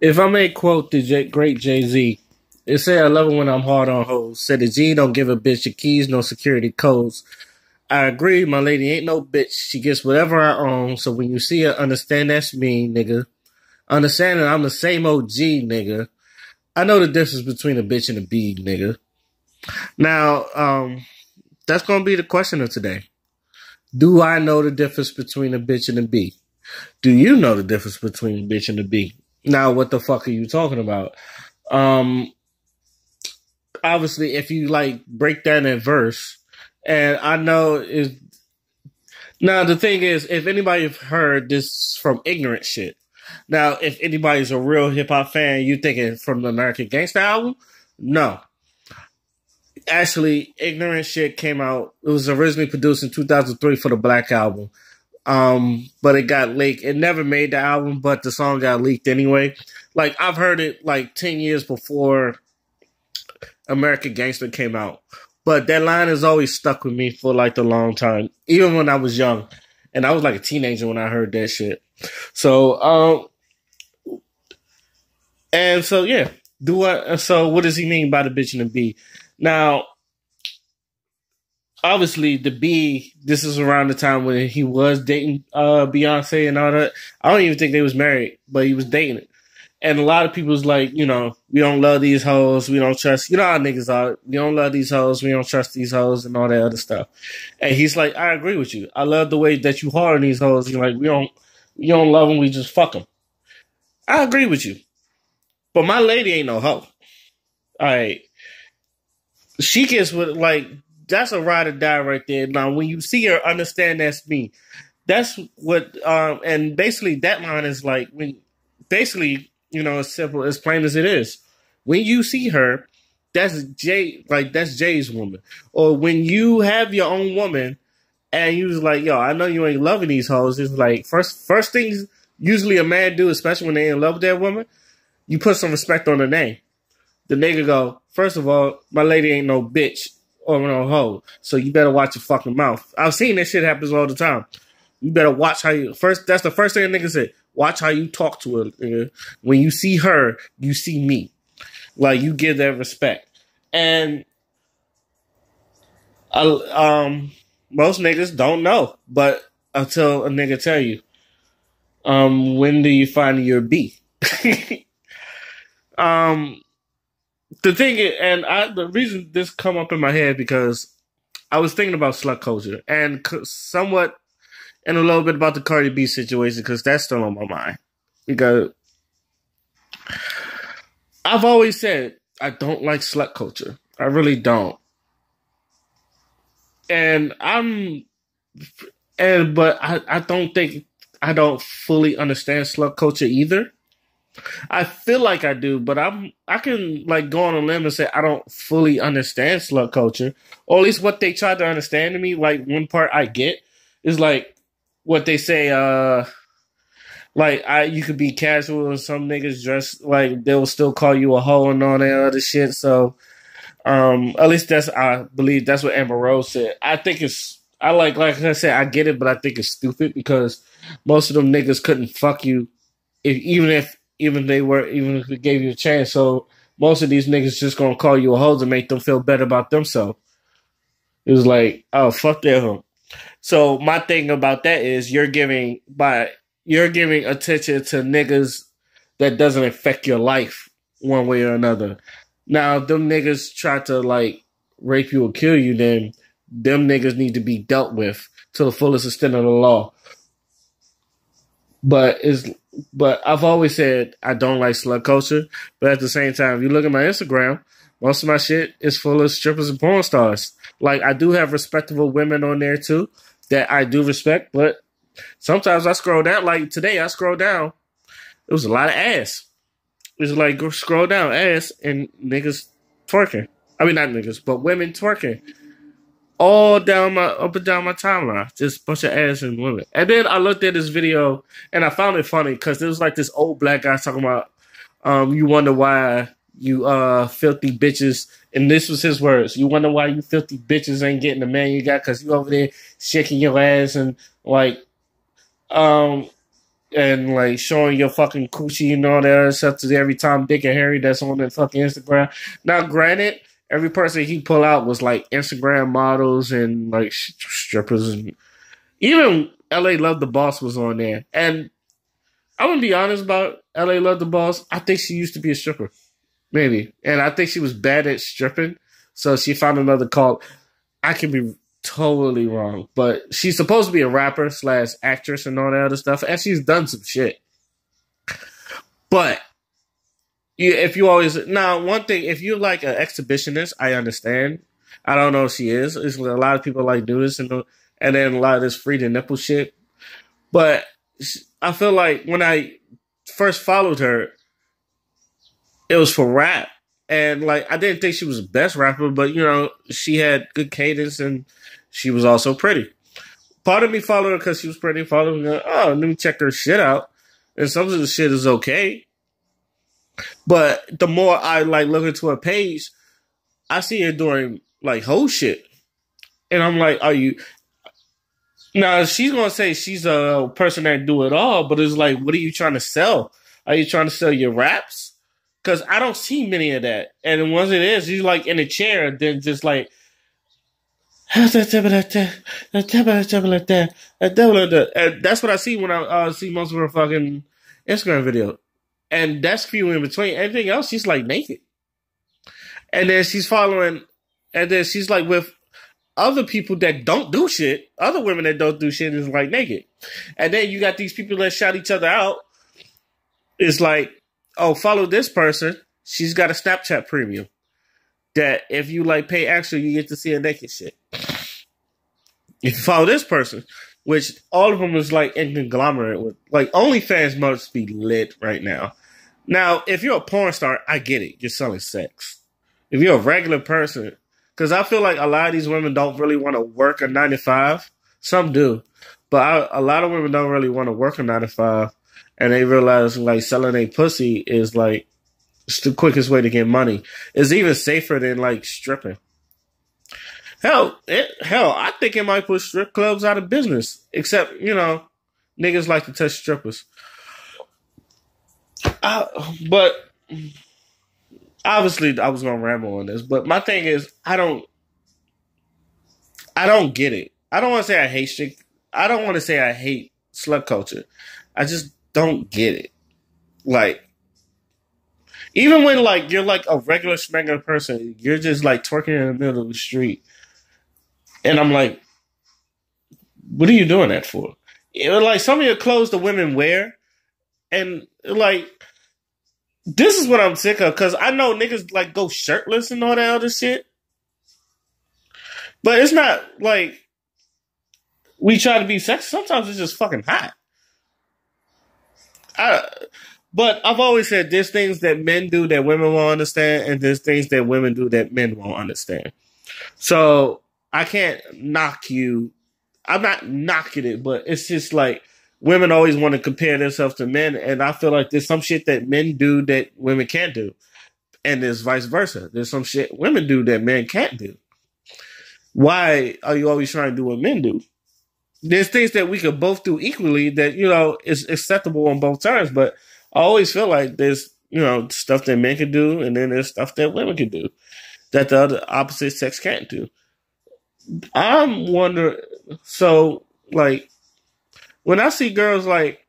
If I may quote the great Jay Z, it said, "I love it when I'm hard on hoes." Said the G don't give a bitch your keys, no security codes. I agree, my lady ain't no bitch. She gets whatever I own. So when you see her, understand that's me, nigga. Understand that I'm the same OG, nigga. I know the difference between a bitch and a bee, nigga. Now, that's gonna be the question of today. Do I know the difference between a bitch and a bee? Do you know the difference between a bitch and a bee? Now, what the fuck are you talking about? Um, Obviously, if you like break that in verse, and I know is now the thing is, if anybody's heard this from ignorant shit. Now, if anybody's a real hip hop fan, you thinking from the American Gangster album? No, actually, ignorant shit came out. It was originally produced in 2003 for the Black Album. But it got leaked. It never made the album, but the song got leaked anyway. Like I've heard it like 10 years before American Gangster came out. But that line has always stuck with me for like a long time. Even when I was young. And I was like a teenager when I heard that shit. So and so yeah. So what does he mean by the bitch and the bee? Now, obviously the B, this is around the time when he was dating Beyonce and all that. I don't even think they was married, but he was dating it. And a lot of people's like, we don't love these hoes, we don't trust, you know how niggas are, we don't love these hoes, we don't trust these hoes and all that other stuff. And he's like, I agree with you. I love the way that you hard on these hoes. You're like, we don't love them, we just fuck them. I agree with you. But my lady ain't no hoe. All right. She gets with like, that's a ride or die right there. Now, when you see her, understand that's me. That's what, and basically that line is like, basically, as simple, as plain as it is. When you see her, that's Jay's woman. Or when you have your own woman and you was like, yo, I know you ain't loving these hoes. It's like, first things usually a man do, especially when they in love with that woman, you put some respect on the name. The nigga go, first of all, my lady ain't no bitch or no hoe, so you better watch your fucking mouth. I've seen that shit happens all the time. You better watch how you first. That's the first thing a nigga said. Watch how you talk to her. Nigga. When you see her, you see me. Like you give that respect. And most niggas don't know, but until a nigga tell you, when do you find your B? The thing is, and the reason this come up in my head because I was thinking about slut culture and somewhat and a little bit about the Cardi B situation because that's still on my mind. Because I've always said I don't like slut culture. I really don't. And but I don't think I don't fully understand slut culture either. I feel like I do, but I can like go on a limb and say I don't fully understand slut culture, or at least what they try to understand to me. Like one part I get is like what they say. You could be casual and some niggas dress like they'll still call you a hoe and all that other shit. So at least I believe that's what Amber Rose said. I think it's like I said I get it, but I think it's stupid because most of them niggas couldn't fuck you even if they gave you a chance. So most of these niggas just gonna call you a hoe to make them feel better about themselves. It was like, oh fuck that hoe. So my thing about that is you're giving attention to niggas that doesn't affect your life one way or another. Now them niggas try to like rape you or kill you, then them niggas need to be dealt with to the fullest extent of the law. But I've always said I don't like slut culture. But at the same time, if you look at my Instagram, most of my shit is full of strippers and porn stars. Like I do have respectable women on there too that I do respect, but sometimes I scroll down. Like today, I scroll down. It was a lot of ass. It was like go scroll down ass and niggas twerking. I mean not niggas, but women twerking. All down up and down my timeline, just a bunch of ass and women. And then I looked at this video and I found it funny because there was like this old black guy talking about, you wonder why you filthy bitches, and this was his words. You wonder why you filthy bitches ain't getting the man you got because you over there shaking your ass and like, and like showing your fucking coochie and all that other stuff to every Tom, Dick, and Harry that's on that fucking Instagram. Now, granted, every person he pull out was like Instagram models and like strippers, and even LA Love the Boss was on there. And I'm gonna be honest about LA Love the Boss. I think she used to be a stripper, maybe, and I think she was bad at stripping, so she found another call. I can be totally wrong, but she's supposed to be a rapper slash actress and all that other stuff, and she's done some shit. But if you always now one thing, if you're like an exhibitionist, I understand. I don't know if she is. It's a lot of people like do this and then a lot of this free to nipple shit. But I feel like when I first followed her, it was for rap. And like I didn't think she was the best rapper, but you know, she had good cadence and she was also pretty. Part of me followed her because she was pretty. Part of me, oh, let me check her shit out. And some of the shit is okay. But the more I like look into her page, I see her doing like whole shit. And I'm like, are you now she's gonna say she's a person that do it all, but it's like, what are you trying to sell? Are you trying to sell your raps? Because I don't see many of that. And once it is, he's like in a chair, then just like, and that's what I see when I see most of her fucking Instagram video. And that's few in between. Anything else, she's like naked. And then she's following, and then she's like with other people that don't do shit, other women that don't do shit is like naked. And then you got these people that shout each other out. It's like, oh, follow this person. She's got a Snapchat premium that if you like pay extra, you get to see a naked shit. If you follow this person, which all of them is like in conglomerate with, like OnlyFans must be lit right now. Now, if you're a porn star, I get it. You're selling sex. If you're a regular person, because I feel like a lot of these women don't really want to work a 9 to 5. Some do, but a lot of women don't really want to work a 9 to 5. And they realize like selling a pussy is like it's the quickest way to get money. It's even safer than like stripping. Hell, I think it might put strip clubs out of business. Except, you know, niggas like to touch strippers. But obviously, I was gonna ramble on this. But my thing is, I don't get it. I don't want to say I hate shit. I don't want to say I hate slut culture. I just don't get it. Like, even when like you're like a regular smuggler person, you're just like twerking in the middle of the street, and I'm like, what are you doing that for? Like some of your clothes the women wear, and like this is what I'm sick of because I know niggas like go shirtless and all that other shit, but it's not like we try to be sexy. Sometimes it's just fucking hot. But I've always said there's things that men do that women won't understand, and there's things that women do that men won't understand. So I can't knock you. I'm not knocking it, but it's just like women always want to compare themselves to men, and I feel like there's some shit that men do that women can't do, and there's vice versa. There's some shit women do that men can't do. Why are you always trying to do what men do? There's things that we could both do equally that, you know, is acceptable on both terms, but I always feel like there's, you know, stuff that men can do, and then there's stuff that women can do that the other opposite sex can't do. I'm wondering, so, like, when I see girls, like,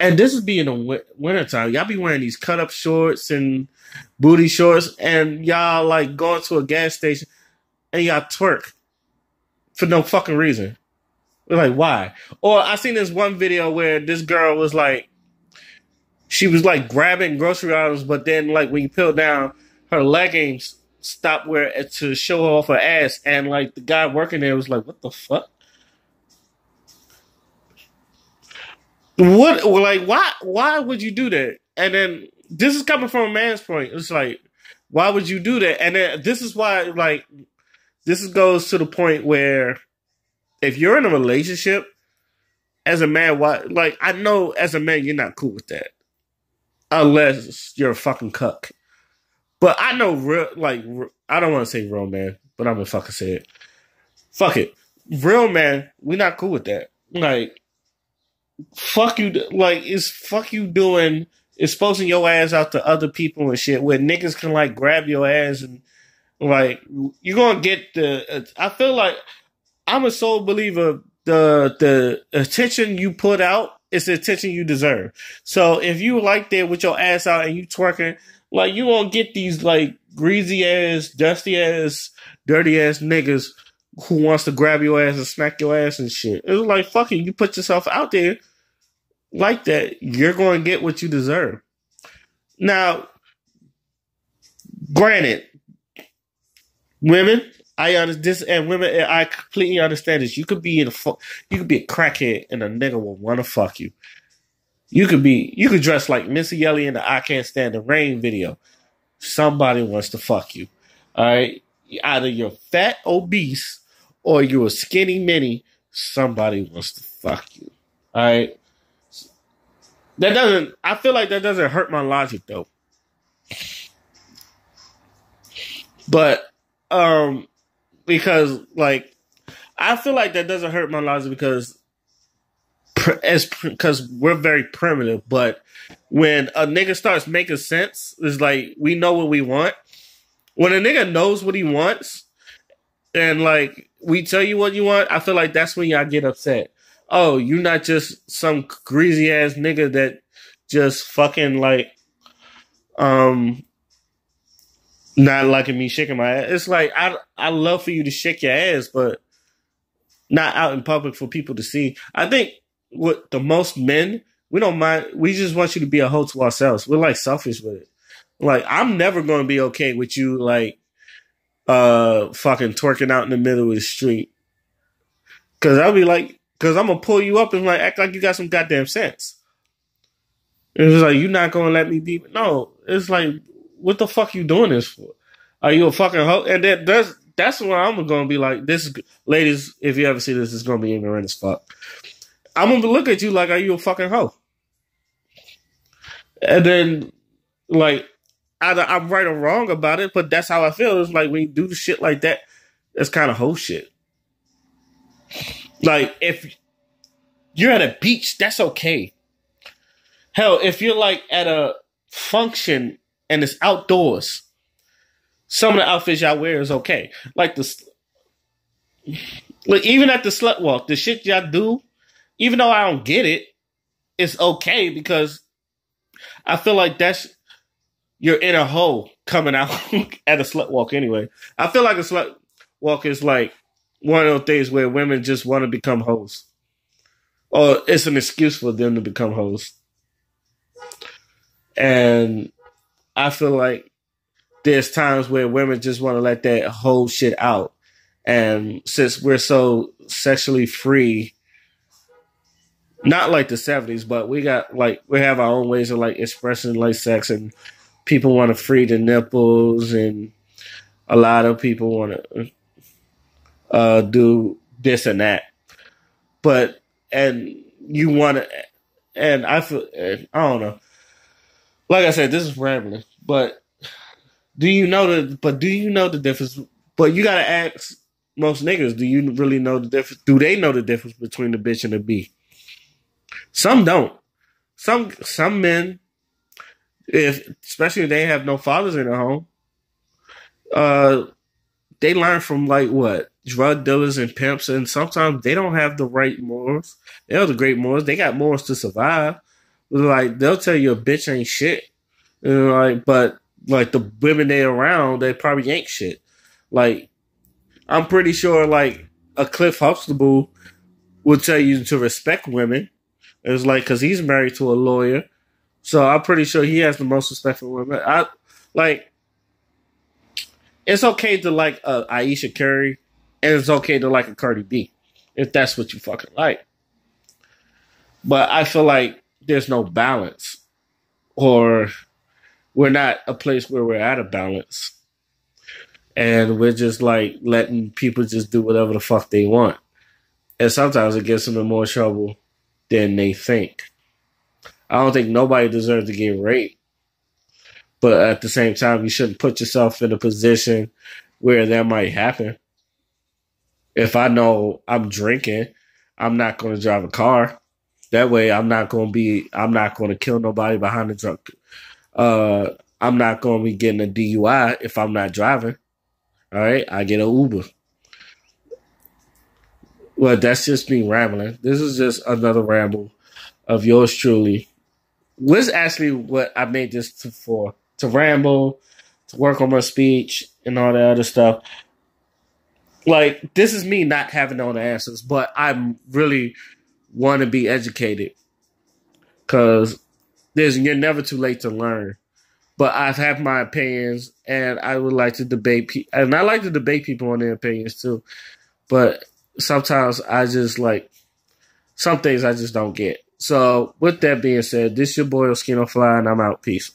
and this is being the wintertime, y'all be wearing these cut-up shorts and booty shorts, and y'all, like, going to a gas station, and y'all twerk for no fucking reason. We're like, why? Or I seen this one video where this girl was like, she was like grabbing grocery items, but then like when you peel down, her leggings stopped where to show off her ass, and like the guy working there was like, what the fuck? What? Like, why would you do that? And then this is coming from a man's point. It's like, why would you do that? And then this is why, like, this goes to the point where if you're in a relationship as a man, why? Like, I know as a man you're not cool with that, unless you're a fucking cuck. But I know real, like, I don't want to say real man, but I'm gonna fucking say it. Fuck it, real man, we're not cool with that. Like, fuck you, like it's fuck you doing exposing your ass out to other people and shit where niggas can like grab your ass and like you're gonna get the. I feel like I'm a sole believer. The attention you put out is the attention you deserve. So if you like there with your ass out and you twerking, like you gonna get these like greasy ass, dusty ass, dirty ass niggas who wants to grab your ass and smack your ass and shit. It was like fucking you put yourself out there like that, you're going to get what you deserve. Now, granted, women, I understand this, and women, I completely understand this. You could be you could be a crackhead, and a nigga will want to fuck you. You could dress like Missy Elliott in the "I Can't Stand the Rain" video. Somebody wants to fuck you. All right, either you're fat, obese, or you're a skinny mini. Somebody wants to fuck you. All right. I feel like that doesn't hurt my logic though. But, because like, I feel like that doesn't hurt my logic because we're very primitive, but when a nigga starts making sense, it's like, we know what we want. When a nigga knows what he wants and like, we tell you what you want, I feel like that's when y'all get upset. Oh, you're not just some greasy ass nigga that just fucking like, not liking me shaking my ass. It's like, I love for you to shake your ass, but not out in public for people to see. I think with the most men, we don't mind. We just want you to be a hoe to ourselves. We're like selfish with it. Like, I'm never going to be okay with you like, fucking twerking out in the middle of the street. Cause I'll be like, cause I'm gonna pull you up and like act like you got some goddamn sense. It's like, you're not gonna let me be. No, it's like, what the fuck you doing this for? Are you a fucking hoe? And that's where I'm gonna be like, this is, ladies, if you ever see this, it's gonna be ignorant as fuck. I'm gonna look at you like, are you a fucking hoe? And then, like, either I'm right or wrong about it, but that's how I feel. It's like, when you do shit like that, it's kind of hoe shit. Like, if you're at a beach, that's okay. Hell, if you're like at a function and it's outdoors, some of the outfits y'all wear is okay. Like even at the slut walk, the shit y'all do, even though I don't get it, it's okay because I feel like you're in a hole coming out at a slut walk anyway. I feel like a slut walk is like one of those things where women just want to become hoes. Or it's an excuse for them to become hoes. And I feel like there's times where women just want to let that whole shit out. And since we're so sexually free, not like the 70s, but we have our own ways of like expressing like sex, and people want to free the nipples, and a lot of people want to do this and that. But, and you want to, and I feel, I don't know. Like I said, this is rambling, but do you know the difference? But you gotta ask most niggas, do you really know the difference? Do they know the difference between the bitch and the bee? Some don't. Some men, especially if they have no fathers in their home, they learn from like what? Drug dealers and pimps, and sometimes they don't have the right morals. They have the great morals. They got morals to survive. Like, they'll tell you a bitch ain't shit. But like the women they around, they probably ain't shit. Like, I'm pretty sure like a Cliff Huxtable will tell you to respect women. It's like, cause he's married to a lawyer. So I'm pretty sure he has the most respect for women. It's okay to like Aisha Curry, and it's okay to like a Cardi B, if that's what you fucking like. But I feel like there's no balance, or we're not a place where we're at a balance, and we're just like letting people just do whatever the fuck they want, and sometimes it gets them in more trouble than they think. I don't think nobody deserves to get raped, but at the same time, you shouldn't put yourself in a position where that might happen. If I know I'm drinking, I'm not going to drive a car. That way, I'm not going to kill nobody behind the drunk. I'm not going to be getting a DUI if I'm not driving. All right, I get an Uber. Well, that's just me rambling. This is just another ramble of yours truly. Was actually what I made this for, to ramble, to work on my speech and all that other stuff. Like, this is me not having all the answers, but I really want to be educated because you're never too late to learn. But I've had my opinions, and I would like to debate, and I like to debate people on their opinions too. But sometimes I just like some things I just don't get. So with that being said, this your boy Oskino Fly, and I'm out. Peace.